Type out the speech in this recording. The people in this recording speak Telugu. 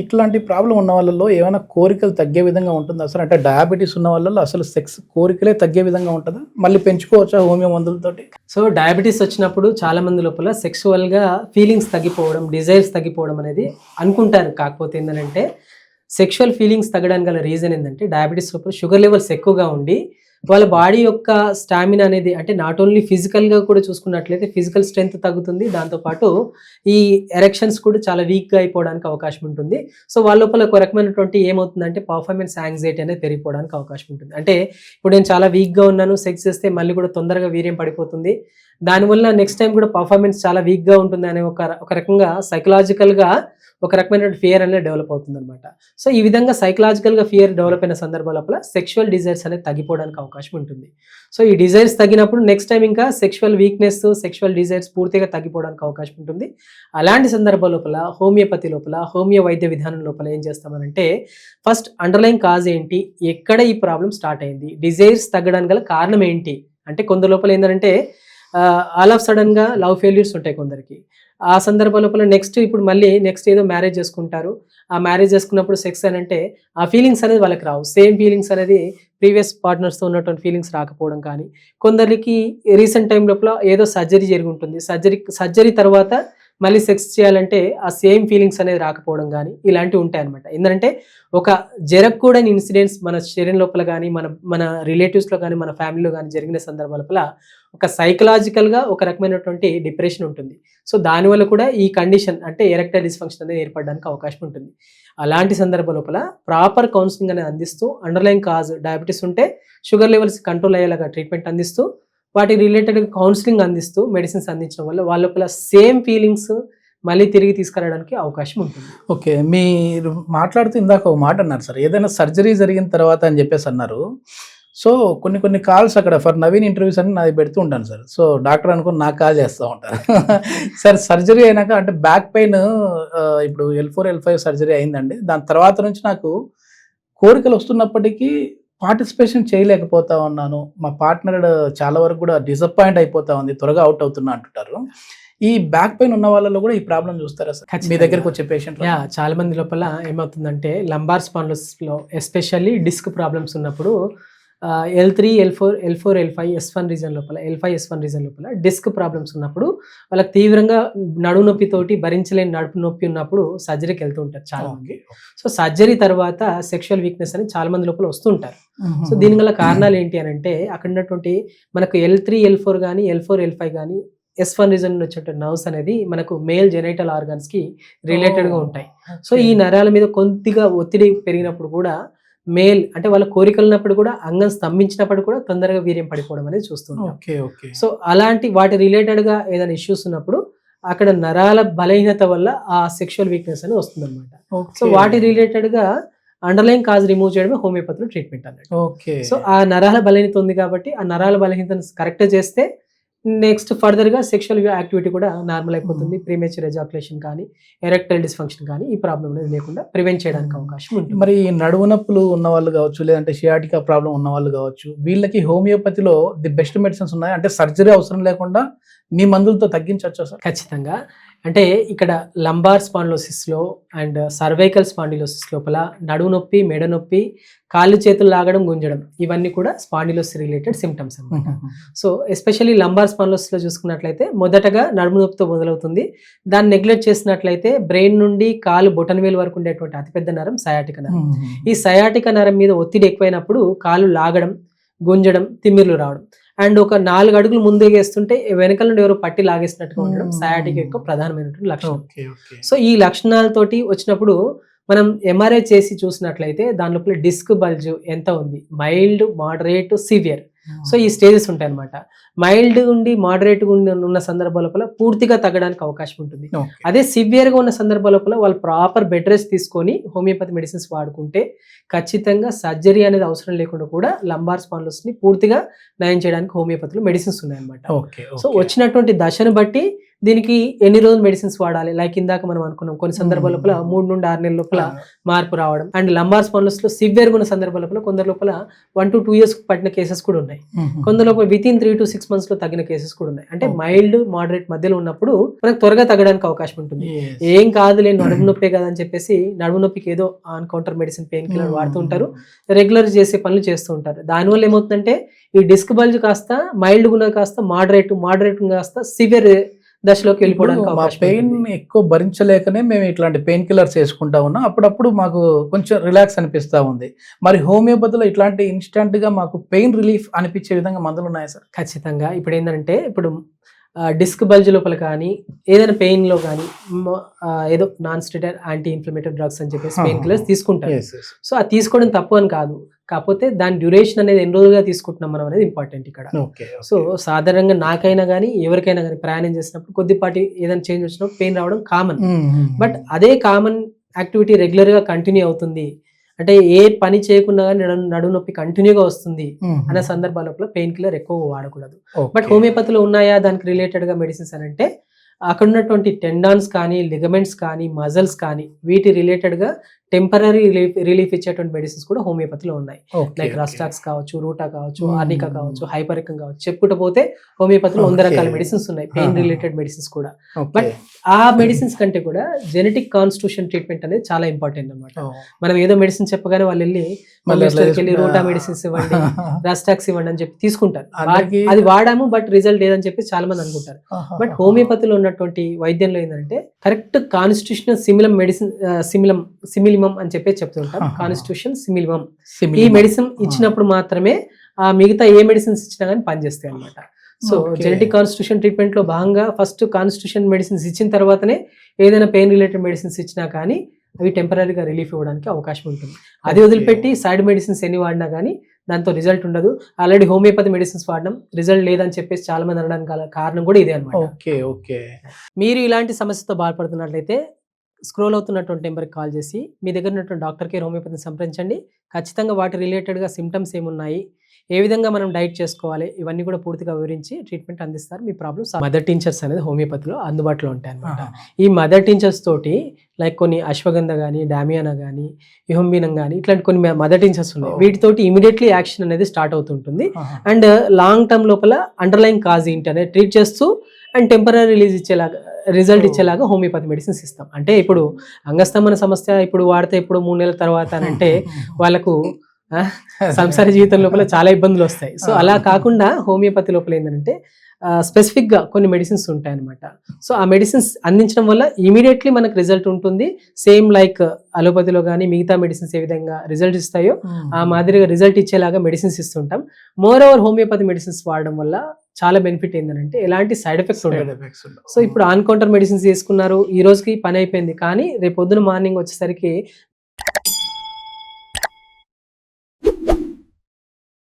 ఇట్లాంటి ప్రాబ్లం ఉన్న వాళ్ళలో ఏమైనా కోరికలు తగ్గే విధంగా ఉంటుందా అసలు? అంటే డయాబెటీస్ ఉన్న వాళ్ళలో అసలు సెక్స్ కోరికలే తగ్గే విధంగా ఉంటుందా? మళ్ళీ పెంచుకోవచ్చా హోమియో మందులతోటి? సో డయాబెటీస్ వచ్చినప్పుడు చాలా మంది లోపల సెక్సువల్గా ఫీలింగ్స్ తగ్గిపోవడం, డిజైర్స్ తగ్గిపోవడం అనేది అనుకుంటారు. కాకపోతే ఏంటంటే సెక్షువల్ ఫీలింగ్స్ తగ్గడానికి గల రీజన్ ఏంటంటే డయాబెటీస్ లోపల షుగర్ లెవెల్స్ ఎక్కువగా ఉండి వాళ్ళ బాడీ యొక్క స్టామినా అనేది అంటే నాట్ ఓన్లీ ఫిజికల్గా కూడా చూసుకున్నట్లయితే ఫిజికల్ స్ట్రెంత్ తగ్గుతుంది. దాంతోపాటు ఈ ఎరెక్షన్స్ కూడా చాలా వీక్గా అయిపోవడానికి అవకాశం ఉంటుంది. సో వాళ్ళ లోపల ఒక రకమైనటువంటి ఏమవుతుందంటే పర్ఫార్మెన్స్ యాంగ్జైటీ అనేది పెరిగిపోవడానికి అవకాశం ఉంటుంది. అంటే ఇప్పుడు నేను చాలా వీక్గా ఉన్నాను, సెక్స్ చేస్తే మళ్ళీ కూడా తొందరగా వీర్యం పడిపోతుంది, దానివల్ల నెక్స్ట్ టైం కూడా పర్ఫార్మెన్స్ చాలా వీక్గా ఉంటుంది అనే ఒక రకంగా సైకలాజికల్గా ఒక రకమైన ఫియర్ అనేది డెవలప్ అవుతుంది అనమాట. సో ఈ విధంగా సైకలాజికల్గా ఫియర్ డెవలప్ అయిన సందర్భాల లోపల సెక్షువల్ డిజైర్స్ అనేది తగ్గిపోవడానికి అవకాశం ఉంటుంది. సో ఈ డిజైర్స్ తగ్గినప్పుడు నెక్స్ట్ టైం ఇంకా సెక్షువల్ వీక్నెస్, సెక్షువల్ డిజైర్స్ పూర్తిగా తగ్గిపోవడానికి అవకాశం ఉంటుంది. అలాంటి సందర్భాల లోపల హోమియోపతి లోపల, హోమియో వైద్య విధానం లోపల ఏం చేస్తామనంటే ఫస్ట్ అండర్లైన్ కాజ్ ఏంటి, ఎక్కడ ఈ ప్రాబ్లం స్టార్ట్ అయింది, డిజైర్స్ తగ్గడానికి గల కారణం ఏంటి. అంటే కొందరు లోపల ఏంటంటే ఆల్ ఆఫ్ సడన్గా లవ్ ఫెయిల్యూర్స్ ఉంటాయి కొందరికి. ఆ సందర్భం లోపల ఇప్పుడు మళ్ళీ నెక్స్ట్ ఏదో మ్యారేజ్ చేసుకుంటారు. ఆ మ్యారేజ్ చేసుకున్నప్పుడు సెక్స్ అని అంటే ఆ ఫీలింగ్స్ అనేది వాళ్ళకి రావు. సేమ్ ఫీలింగ్స్ అనేది ప్రీవియస్ పార్ట్నర్స్తో ఉన్నటువంటి ఫీలింగ్స్ రాకపోవడం కానీ, కొందరికి రీసెంట్ టైం లోపల ఏదో సర్జరీ జరిగి ఉంటుంది, సర్జరీ తర్వాత మళ్ళీ సెక్స్ చేయాలంటే ఆ సేమ్ ఫీలింగ్స్ అనేది రాకపోవడం కానీ ఇలాంటివి ఉంటాయి అనమాట. ఏంటంటే ఒక జరగకూడని ఇన్సిడెంట్స్ మన శరీరం లోపల కానీ, మన రిలేటివ్స్లో కానీ, మన ఫ్యామిలీలో కానీ జరిగిన సందర్భాల లోపల ఒక సైకలాజికల్గా ఒక రకమైనటువంటి డిప్రెషన్ ఉంటుంది. సో దానివల్ల కూడా ఈ కండిషన్ అంటే ఎరెక్టైల్ డిస్ఫంక్షన్ అనేది ఏర్పడడానికి అవకాశం ఉంటుంది. అలాంటి సందర్భం లోపల ప్రాపర్ కౌన్సిలింగ్ అనేది అందిస్తూ అండర్లైన్ కాజ్ డయాబెటీస్ ఉంటే షుగర్ లెవెల్స్ కంట్రోల్ అయ్యేలాగా ట్రీట్మెంట్ అందిస్తూ వాటి రిలేటెడ్ కౌన్సిలింగ్ అందిస్తూ మెడిసిన్స్ అందించడం వల్ల వాళ్ళ లోపల సేమ్ ఫీలింగ్స్ మళ్ళీ తిరిగి తీసుకురావడానికి అవకాశం ఉంటుంది. ఓకే, మీరు మాట్లాడుతూ ఇందాక ఒక మాట అన్నారు సార్, ఏదైనా సర్జరీ జరిగిన తర్వాత అని చెప్పేసి అన్నారు. సో కొన్ని కాల్స్ అక్కడ ఫర్ నవీన్ ఇంటర్వ్యూస్ అని నాది పెడుతూ ఉంటాను సార్. సో డాక్టర్ అనుకుని నాకు కాల్ చేస్తూ ఉంటారు. సార్ సర్జరీ అయినాక అంటే బ్యాక్ పెయిన్ ఇప్పుడు L4, L5 సర్జరీ అయిందండి, దాని తర్వాత నుంచి నాకు కోరికలు వస్తున్నప్పటికీ పార్టిసిపేషన్ చేయలేకపోతా ఉన్నాను, మా పార్ట్నర్ చాలా వరకు కూడా డిసప్పాయింట్ అయిపోతా ఉంది, త్వరగా అవుట్ అవుతున్నా అంటుంటారు. ఈ బ్యాక్ పెయిన్ ఉన్న వాళ్ళలో కూడా ఈ ప్రాబ్లం చూస్తారా సార్ మీ దగ్గరకు వచ్చే పేషెంట్? చాలా మంది లోపల ఏమవుతుందంటే లంబార్ స్పాండిలోసిస్లో ఎస్పెషల్లీ డిస్క్ ప్రాబ్లమ్స్ ఉన్నప్పుడు L3, L4, L5, S1 reason లోపల L5, S1 రీజన్ లోపల డిస్క్ ప్రాబ్లమ్స్ ఉన్నప్పుడు వాళ్ళకి తీవ్రంగా నడుము నొప్పితోటి భరించలేని నడుపు నొప్పి ఉన్నప్పుడు సర్జరీకి వెళ్తూ ఉంటారు చాలా మంది. సో సర్జరీ తర్వాత సెక్షువల్ వీక్నెస్ అని చాలా మంది లోపల వస్తుంటారు. సో దీని గల కారణాలు ఏంటి అని అంటే అక్కడ ఉన్నటువంటి మనకు L3, L4 కానీ, L4, L5 కానీ, S1 రీజన్ వచ్చే నర్వ్స్ అనేది మనకు మేల్ జెనైటల్ ఆర్గాన్స్ కి రిలేటెడ్గా ఉంటాయి. సో ఈ నరాల మీద కొద్దిగా ఒత్తిడి పెరిగినప్పుడు కూడా మేల్ అంటే వాళ్ళ కోరికలు ఉన్నప్పుడు కూడా అంగం స్తంభించినప్పుడు కూడా తొందరగా వీర్యం పడిపోవడం అనేది చూస్తుంటాం. సో అలాంటి వాటి రిలేటెడ్గా ఏదైనా ఇష్యూస్ ఉన్నప్పుడు అక్కడ నరాల బలహీనత వల్ల ఆ సెక్షువల్ వీక్నెస్ అని వస్తుంది అనమాట. సో వాటి రిలేటెడ్గా అండర్లైన్ కాజ్ రిమూవ్ చేయడమే హోమియోపతిలో ట్రీట్మెంట్ అన్నట్టు. సో ఆ నరాల బలహీనత ఉంది కాబట్టి ఆ నరాల బలహీనతను కరెక్ట్ చేస్తే నెక్స్ట్ ఫర్దర్గా సెక్షువల్ యాక్టివిటీ కూడా నార్మల్ అయిపోతుంది. ప్రీమేచర్ ఎజాక్యులేషన్ కానీ, ఎరెక్టైల్ డిస్ఫంక్షన్ కానీ ఈ ప్రాబ్లం అనేది లేకుండా ప్రివెంట్ చేయడానికి అవకాశం ఉంటుంది. మరి నడుము నొప్పులు ఉన్న వాళ్ళు కావచ్చు, లేదంటే షియాటికా ప్రాబ్లం ఉన్న వాళ్ళు కావచ్చు, వీళ్ళకి హోమియోపతిలో ది బెస్ట్ మెడిసిన్స్ ఉన్నాయి అంటే సర్జరీ అవసరం లేకుండా మీ మందులతో తగ్గించవచ్చా సార్? ఖచ్చితంగా. అంటే ఇక్కడ లంబార్ స్పాండిలోసిస్లో అండ్ సర్వైకల్ స్పాండిలోసిస్ లోపల నడుము నొప్పి, మెడ నొప్పి, కాళ్ళు చేతులు లాగడం, గుంజడం ఇవన్నీ కూడా స్పాండిలోసిస్ రిలేటెడ్ సిమ్టమ్స్ అనమాట. సో ఎస్పెషల్లీ లంబార్ స్పాండిలోసిస్లో చూసుకున్నట్లయితే మొదటగా నడుము నొప్పితో మొదలవుతుంది. దాన్ని నెగ్లెక్ట్ చేసినట్లయితే బ్రెయిన్ నుండి కాలు బొటన్ వేలు వరకు ఉండేటువంటి అతిపెద్ద నరం సయాటిక నరం. ఈ సయాటిక నరం మీద ఒత్తిడి ఎక్కువైనప్పుడు కాలు లాగడం, గుంజడం, తిమ్మిర్లు రావడం అండ్ ఒక 4 అడుగులు ముందుగేస్తుంటే వెనకాల నుండి ఎవరో పట్టి లాగేసినట్టుగా ఉండడం సయాటిక యొక్క ప్రధానమైనటువంటి లక్షణం. సో ఈ లక్షణాలతోటి వచ్చినప్పుడు మనం ఎంఆర్ఐ చేసి చూసినట్లయితే దాని లోపల డిస్క్ బల్జ్ ఎంత ఉంది, మైల్డ్, మోడరేట్, సివియర్. సో ఈ స్టేజెస్ ఉంటాయి అనమాట. మైల్డ్ ఉండి మోడరేట్గా ఉన్న సందర్భాల లోపల పూర్తిగా తగ్గడానికి అవకాశం ఉంటుంది. అదే సివియర్గా ఉన్న సందర్భాల లోపల వాళ్ళు ప్రాపర్ బెడ్ రెస్ట్ తీసుకొని హోమియోపతి మెడిసిన్స్ వాడుకుంటే ఖచ్చితంగా సర్జరీ అనేది అవసరం లేకుండా కూడా లంబార్ స్పాండిలోసిస్ని పూర్తిగా నయం చేయడానికి హోమియోపతిలో మెడిసిన్స్ ఉన్నాయన్నమాట. సో వచ్చినటువంటి దశను బట్టి దీనికి ఎన్ని రోజులు మెడిసిన్స్ వాడాలి, లైక్ ఇందాక మనం అనుకున్నాం కొన్ని సందర్భాల లోపల 3 నుండి 6 నెలల లోపల మార్పు రావడం, అండ్ లంబార్ స్పాండిలోసిస్ లో సివియర్ ఉన్న సందర్భాల లోపల కొందరు లోపల 1 to 2 years పట్టిన కేసెస్ కూడా ఉన్నాయి. కొందరు లోపల వితిన్ 3 to 6 months లో తగ్గిన కేసెస్ కూడా ఉన్నాయి. అంటే మైల్డ్ మోడరేట్ మధ్యలో ఉన్నప్పుడు మనకు త్వరగా తగ్గడానికి అవకాశం ఉంటుంది. ఏం కాదులే నడుము నొప్పే కదా అని చెప్పేసి నడుము నొప్పికి ఏదో on counter medicine pain killer వాడుతూ ఉంటారు, రెగ్యులర్ చేసే పనులు చేస్తూ ఉంటారు. దానివల్ల ఏమవుతుందంటే ఈ డిస్క్ బల్జ్ కాస్త మైల్డ్ ఉన్నది కాస్త మోడరేట్ కాస్త సివియర్ దశలోకి వెళ్ళిపోవడానికి అవకాశం పెయిన్ ఎక్కువ భరించలేకనే మేము ఇట్లాంటి పెయిన్ కిల్లర్స్ వేసుకుంటా ఉన్నాం. అప్పుడప్పుడు మాకు కొంచెం రిలాక్స్ అనిపిస్తా ఉంది. మరి హోమియోపతిలో ఇట్లాంటి ఇన్స్టెంట్ గా మాకు పెయిన్ రిలీఫ్ అనిపించే విధంగా మందులు ఉన్నాయా సార్? ఖచ్చితంగా. ఇప్పుడు ఏంటంటే ఇప్పుడు డిస్క్ బల్జ్ లోపల కానీ ఏదైనా పెయిన్ లో కానీ ఏదో non steroid anti inflammatory drugs అని చెప్పేసి పెయిన్ కిల్లర్స్ తీసుకుంటారు. సో అది తీసుకోవడం తప్పు అని కాదు, కాకపోతే దాని డ్యూరేషన్ అనేది ఎన్ని రోజులుగా తీసుకుంటున్నాం మనం అనేది ఇంపార్టెంట్ ఇక్కడ. సో సాధారణంగా నాకైనా కానీ ఎవరికైనా కానీ ప్రయాణం చేసినప్పుడు కొద్దిపాటి ఏదైనా చేంజ్ వచ్చినప్పుడు పెయిన్ రావడం కామన్. బట్ అదే కామన్ యాక్టివిటీ రెగ్యులర్ గా కంటిన్యూ అవుతుంది అంటే ఏ పని చేయకుండా నడుము నొప్పి కంటిన్యూగా వస్తుంది అనే సందర్భాల పెయిన్ కిల్లర్ ఎక్కువ వాడకూడదు. బట్ హోమియోపతిలో ఉన్నాయా దానికి రిలేటెడ్ గా మెడిసిన్స్ అని అంటే అక్కడ ఉన్నటువంటి టెండాన్స్ కానీ లిగమెంట్స్ కానీ మజిల్స్ కానీ వీటి రిలేటెడ్ గా టెంపరీ రిలీఫ్ ఇచ్చేటువంటి మెడిసిన్స్ కూడా హోమియోపతిలో ఉన్నాయి. లైక్ రస్టాక్స్ కావచ్చు, రూటా కావచ్చు, ఆర్నికా కావచ్చు, హైపరికం కావచ్చు, చెప్పుకుంటూ పోతే హోమియోపతిలో 100 రకాల మెడిసిన్స్ ఉన్నాయి, పెయిన్ రిలేటెడ్ మెడిసిన్స్ కూడా. బట్ ఆ మెడిసిన్స్ కంటే కూడా జెనెటిక్ కాన్స్టిట్యూషన్ ట్రీట్మెంట్ అనేది చాలా ఇంపార్టెంట్ అనమాట. మనం ఏదో మెడిసిన్ చెప్పగానే వాళ్ళు వెళ్ళి రూటా మెడిసిన్స్ ఇవ్వండి, రస్టాక్స్ ఇవ్వండి అని చెప్పి తీసుకుంటారు. అది వాడాము బట్ రిజల్ట్ లేదని చెప్పి చాలా మంది అనుకుంటారు. బట్ హోమియోపతిలో ఉన్నటువంటి వైద్యంలో ఏంటంటే కరెక్ట్ కాన్స్టిట్యూషనల్ సిమిలం మెడిసిన్ సిమిలిమం అని చెప్పి చెప్తుంటారు. కాన్స్టిట్యూషన్ సిమిలిమం ఈ మెడిసిన్ ఇచ్చినప్పుడు మాత్రమే ఆ మిగతా ఏ మెడిసిన్స్ ఇచ్చినా కానీ పనిచేస్తాయి అనమాట. సో జెనెటిక్ కాన్స్టిట్యూషన్ ట్రీట్మెంట్ లో భాగంగా ఫస్ట్ కాన్స్టిట్యూషన్ మెడిసిన్స్ ఇచ్చిన తర్వాతనే ఏదైనా పెయిన్ రిలేటెడ్ మెడిసిన్స్ ఇచ్చినా కానీ అవి టెంపరీగా రిలీఫ్ ఇవ్వడానికి అవకాశం ఉంటుంది. అది వదిలిపెట్టి సైడ్ మెడిసిన్స్ ఎన్ని వాడినా కానీ దాంతో రిజల్ట్ ఉండదు. ఆల్రెడీ హోమియోపతి మెడిసిన్స్ వాడడం రిజల్ట్ లేదని చెప్పేసి చాలా మంది అనడానికి కారణం కూడా ఇదే అనమాట. మీరు ఇలాంటి సమస్యతో బాధపడుతున్నట్లయితే స్క్రోల్ అవుతున్నటువంటి నెంబర్కి కాల్ చేసి మీ దగ్గర ఉన్నటువంటి డాక్టర్ కేర్ హోమియోపతిని సంప్రదించండి. ఖచ్చితంగా వాటి రిలేటెడ్గా సిమ్టమ్స్ ఏమున్నాయి, ఏ విధంగా మనం డైట్ చేసుకోవాలి, ఇవన్నీ కూడా పూర్తిగా వివరించి ట్రీట్మెంట్ అందిస్తారు. మీ ప్రాబ్లమ్స్ మదర్ టించర్స్ అనేది హోమియోపతిలో అందుబాటులో ఉంటాయి అనమాట. ఈ మదర్ టించర్స్ తోటి లైక్ కొన్ని అశ్వగంధ కానీ, డామియానా కానీ, యుహంబినం కానీ ఇట్లాంటి కొన్ని మదర్ టించర్స్ ఉన్నాయి. వీటితోటి ఇమీడియట్లీ యాక్షన్ అనేది స్టార్ట్ అవుతుంటుంది. అండ్ లాంగ్ టర్మ్ లోపల అండర్లైన్ కాజ్ ఏంటి అనేది ట్రీట్ చేస్తూ అండ్ టెంపరీ రిజల్ట్ ఇచ్చేలాగా హోమియోపతి మెడిసిన్స్ ఇస్తాం. అంటే ఇప్పుడు అంగస్తంభన సమస్య ఇప్పుడు వాడితే ఇప్పుడు 3 నెలల తర్వాత అని అంటే వాళ్ళకు సంసార జీవితం లోపల చాలా ఇబ్బందులు వస్తాయి. సో అలా కాకుండా హోమియోపతి లోపల ఏంటంటే స్పెసిఫిక్ గా కొన్ని మెడిసిన్స్ ఉంటాయి అనమాట. సో ఆ మెడిసిన్స్ అందించడం వల్ల ఇమీడియట్లీ మనకు రిజల్ట్ ఉంటుంది. సేమ్ లైక్ అలోపతిలో కానీ మిగతా మెడిసిన్స్ ఏ విధంగా రిజల్ట్ ఇస్తాయో ఆ మాదిరిగా రిజల్ట్ ఇచ్చేలాగా మెడిసిన్స్ ఇస్తుంటాం. మోర్ ఓవర్ హోమియోపతి మెడిసిన్స్ వాడడం వల్ల చాలా బెనిఫిట్ ఏంటంటే ఎలాంటి సైడ్ ఎఫెక్ట్స్ ఉండదు. సో ఇప్పుడు ఆన్ కౌంటర్ మెడిసిన్స్ తీసుకున్నారు, ఈ రోజుకి పని అయిపోయింది, కానీ రేపు పొద్దున మార్నింగ్ వచ్చేసరికి